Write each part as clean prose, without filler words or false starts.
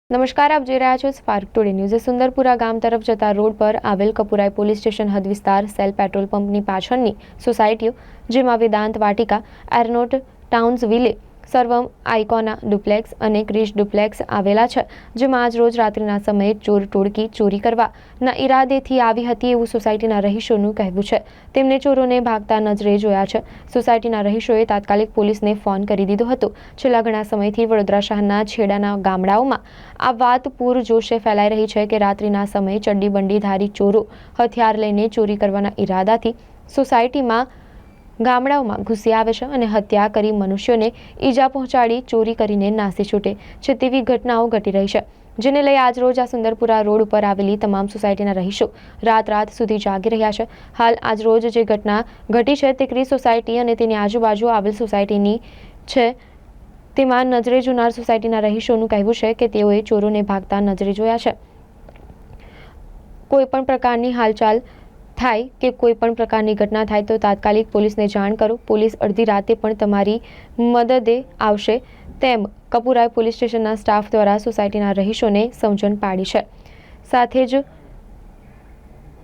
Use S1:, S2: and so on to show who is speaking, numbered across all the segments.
S1: નમસ્કાર, આપ જોઈ રહ્યા છો સ્પાર્ક ટુડે ન્યૂઝ। સુંદરપુરા ગામ તરફ જતા રોડ પર આવેલ કપુરાઈ પોલીસ સ્ટેશન હદ વિસ્તાર સેલ પેટ્રોલ પંપની પાછળની સોસાયટીઓ, જેમાં વેદાંત વાટિકા, એરનોટ ટાઉન્સ વિલે, સર્વમ આઇકોના ડુપ્લેક્સ અને ક્રિશ ડુપ્લેક્સ આવેલા છે, જેમાં આજ રોજ રાત્રિના સમયે ચોર ટોળકી ચોરી કરવાના ઈરાદેથી આવી હતી એવું સોસાયટીના રહીશોનું કહેવું છે। તેમને ચોરોને ભાગતા નજરે જોયા છે। સોસાયટીના રહીશોએ તાત્કાલિક પોલીસને ફોન કરી દીધો હતો। છેલ્લા ઘણા સમયથી વડોદરા શહેરના છેડાના ગામડાઓમાં આ વાત પૂરજોશે ફેલાઈ રહી છે કે રાત્રિના સમયે ચડ્ડી બંડીધારી ચોરો હથિયાર લઈને ચોરી કરવાના ઈરાદાથી સોસાયટીમાં ગામડાઓમાં ઘૂસી આવે છે અને હત્યા કરી મનુષ્યોને ઈજા પહોંચાડી ચોરી કરીને નાસી છૂટે છે તેવી ઘટનાઓ ઘટી રહી છે, જેને લઈ આજરોજ આ સુંદરપુરા રોડ ઉપર આવેલી તમામ સોસાયટીના રહીશો રાત સુધી જાગી રહ્યા છે। હાલ આજરોજ જે ઘટના ઘટી છે તે ક્રિશ સોસાયટી અને તેની આજુબાજુ આવેલ સોસાયટીની છે। તેમાં નજરે જોનાર સોસાયટીના રહીશોનું કહેવું છે કે તેઓએ ચોરોને ભાગતા નજરે જોયા છે। કોઈ પણ પ્રકારની હાલચાલ થાય કે કોઈ પણ પ્રકારની ઘટના થાય તો તાત્કાલિક પોલીસને જાણ કરો। પોલીસ અડધી રાતે પણ તમારી મદદે આવશે તેમ કપુરાઈ પોલીસ સ્ટેશનના સ્ટાફ દ્વારા સોસાયટીના રહીશોને સમજણ પાડી છે। સાથે જ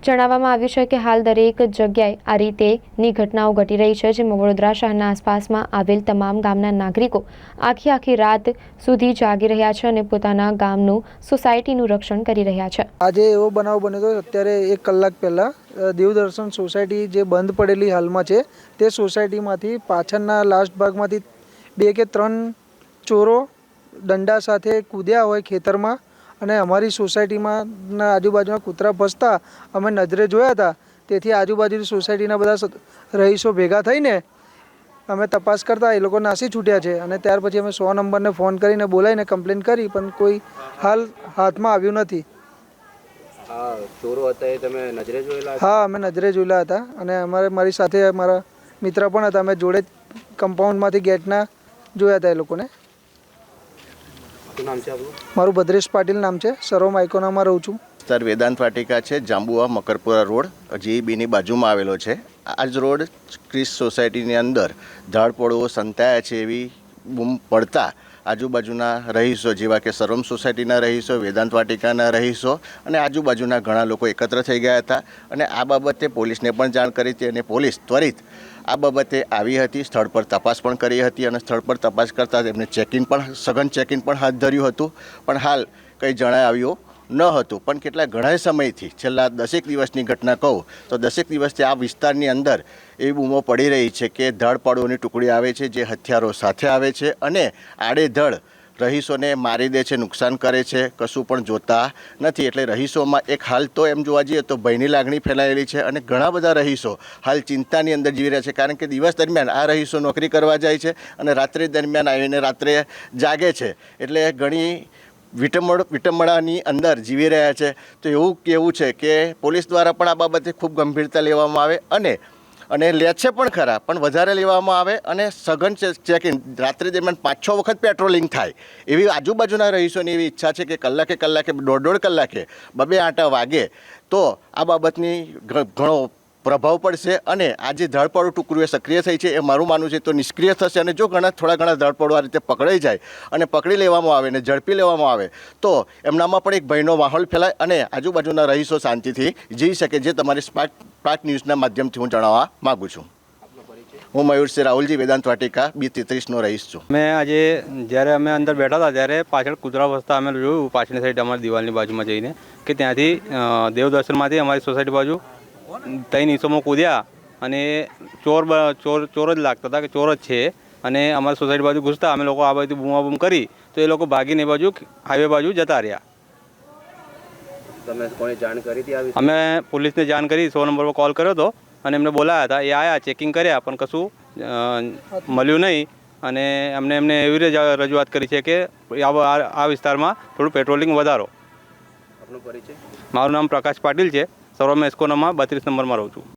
S1: જણાવવામાં આવ્યું છે કે હાલ દરેક જગ્યાએ આ રીતેની ઘટનાઓ ઘટી રહી છે, જેમાં વડોદરા શહેરના આસપાસમાં આવેલ તમામ ગામના નાગરિકો આખી રાત સુધી જાગી રહ્યા છે અને પોતાના ગામનું સોસાયટીનું રક્ષણ કરી રહ્યા છે।
S2: આજે એવો બનાવ બન્યો હતો, અત્યારે 1 કલાક પહેલાં દેવદર્શન સોસાયટી જે બંધ પડેલી હાલમાં છે તે સોસાયટીમાંથી પાછળના લાસ્ટ ભાગમાંથી 2 કે 3 ચોરો દંડા સાથે કૂદ્યા હોય ખેતરમાં અને અમારી સોસાયટીમાં આજુબાજુના કૂતરા ભસતા અમે નજરે જોયા હતા। તેથી આજુબાજુની સોસાયટીના બધા રહીશો ભેગા થઈને અમે તપાસ કરતા એ લોકો નાસી છૂટ્યા છે અને ત્યાર પછી અમે 100 નંબરને ફોન કરીને બોલાવીને કમ્પ્લેન કરી, પણ કોઈ હાલ હાથમાં આવ્યું નથી।
S3: ચોરો હતા એ તમે નજરે જોયેલા?
S2: હા, અમે નજરે જોયેલા હતા અને મારી સાથે મારા મિત્ર પણ હતા। અમે જોડે કમ્પાઉન્ડમાંથી ગેટના જોયા હતા એ લોકોને।
S3: શું નામ છે આપનું?
S2: મારું ભદ્રેશ પાટીલ નામ છે, સર્વમ આઇકોનામાં રહું છું।
S4: વિસ્તાર વેદાંત વાટિકા છે, જાંબુઆ મકરપુરા રોડ GEBની બાજુમાં આવેલો છે। આજ રોડ ક્રિશ સોસાયટીની અંદર ધાડપોળો સંતાયા છે એવી બૂમ પડતા આજુબાજુના રહીશો જેવા કે સર્વમ સોસાયટીના રહીશો, વેદાંત વાટિકાના રહીશો અને આજુબાજુના ઘણા લોકો એકત્ર થઈ ગયા હતા અને આ બાબતે પોલીસને પણ જાણ કરી હતી અને પોલીસ ત્વરિત આ બાબતે આવી હતી, સ્થળ પર તપાસ પણ કરી હતી અને સ્થળ પર તપાસ કરતાં તેમને સઘન ચેકિંગ પણ હાથ ધર્યું હતું, પણ હાલ કંઈ જણાય આવ્યું ન હતું। પણ કેટલા ઘણા સમયથી છેલ્લા 10 દિવસની ઘટના કહું તો 10 દિવસથી આ વિસ્તારની અંદર એવી બૂમો પડી રહી છે કે ધડપાડોની ટુકડી આવે છે જે હથિયારો સાથે આવે છે અને આડેધડ રહીશોને મારી દે છે, નુકસાન કરે છે, કશું પણ જોતા નથી। એટલે રહીશોમાં એક હાલ તો એમ જોવા જઈએ તો ભયની લાગણી ફેલાયેલી છે અને ઘણા બધા રહીશો હાલ ચિંતાની અંદર જીવી રહ્યા છે, કારણ કે દિવસ દરમિયાન આ રહીશો નોકરી કરવા જાય છે અને રાત્રિ દરમિયાન આવીને રાત્રે જાગે છે, એટલે ઘણી વિટંબણાની અંદર જીવી રહ્યા છે। તો એવું કહેવું છે કે પોલીસ દ્વારા પણ આ બાબતે ખૂબ ગંભીરતા લેવામાં આવે અને લે છે પણ ખરા, પણ વધારે લેવામાં આવે અને સઘન ચેકિંગ રાત્રિ દરમિયાન 5-6 વખત પેટ્રોલિંગ થાય એવી આજુબાજુના રહીશોની એવી ઈચ્છા છે કે કલાકે 1.5 કલાકે 2 આંટા વાગે તો આ બાબતની ઘણો પ્રભાવ પડશે અને આ જે ધરપકડ ટુકડીઓ સક્રિય થઈ છે એ મારું માનવું છે તો નિષ્ક્રિય થશે અને જો થોડા ઘણા ધરપકડો આ રીતે પકડાઈ જાય અને પકડી લેવામાં આવે અને ઝડપી લેવામાં આવે તો એમનામાં પણ એક ભયનો માહોલ ફેલાય અને આજુબાજુના રહીશો શાંતિથી જીવી શકે, જે તમારી સ્પાર્ક ન્યૂઝના માધ્યમથી હું જણાવવા માગું છું। હું મયુરસિંહ રાહુલજી, વેદાંત વાટિકા B33નો રહીશ છું।
S5: મેં આજે જ્યારે અમે અંદર બેઠા હતા ત્યારે પાછળ કૂતરા વસતા અમે જોયું પાછળની સાઈડ અમારી દિવાલની બાજુમાં જઈને કે ત્યાંથી દેવદર્શનમાંથી અમારી સોસાયટી બાજુ 3 ઈસમો કૂદ્યા અને ચોર જ લાગતા હતા કે ચોર જ છે અને અમારી સોસાયટી બાજુ ઘૂસતા અમે લોકો આ બાજુ બૂમાબૂમ કરી તો એ લોકો ભાગીને એ બાજુ હાઈવે બાજુ જતા રહ્યા।
S3: તમે કોને જાણ કરી હતી?
S5: અમે પોલીસને જાણ કરી, 100 નંબર પર કોલ કર્યો હતો અને એમને બોલાયા હતા, એ આવ્યા, ચેકિંગ કર્યા પણ કશું મળ્યું નહીં અને એમને એવી રજૂઆત કરી છે કે આ વિસ્તારમાં થોડું પેટ્રોલિંગ વધારો।
S3: આપનો પરિચય?
S5: મારું નામ પ્રકાશ પાટીલ છે, સર્વમ એસ્કોનામાં 32 નંબરમાં રહું છું।